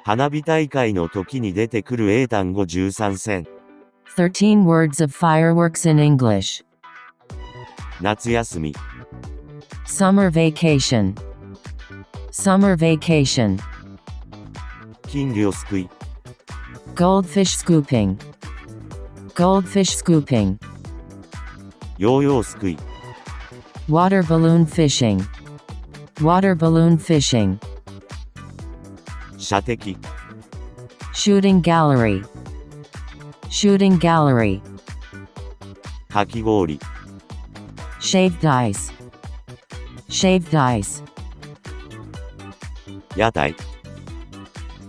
花火大会の時に出てくる英単語13選。13 words of fireworks in English. 夏休み。Summer vacation. Summer vacation. 金魚すくい。Goldfish scooping. Goldfish scooping. ヨーヨーすくい。Water balloon fishing. Water balloon fishing. 射的。Shooting gallery. Shooting gallery. かき氷。Shaved ice. Shaved ice. 屋台。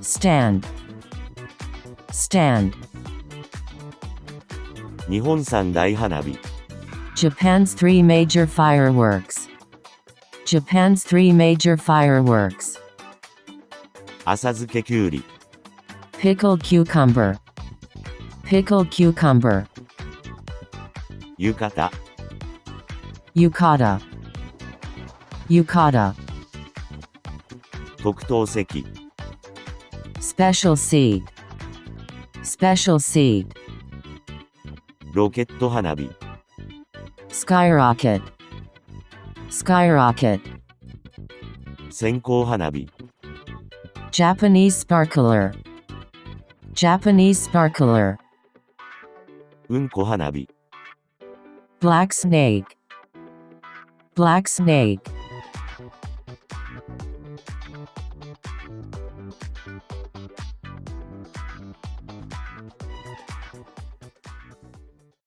Stand. Stand. 日本三大花火。Japan's three major fireworks. Japan's three major fireworks. 浅漬けきゅうり。Pickled cucumber. Pickled cucumber. 浴衣。Yukata. Yukata. 特等席。Special seed. Special seed. ロケット花火。Skyrocket. Skyrocket. 線香花火。Japanese sparkler. Japanese sparkler. うんこ花火。Black snake. Black snake.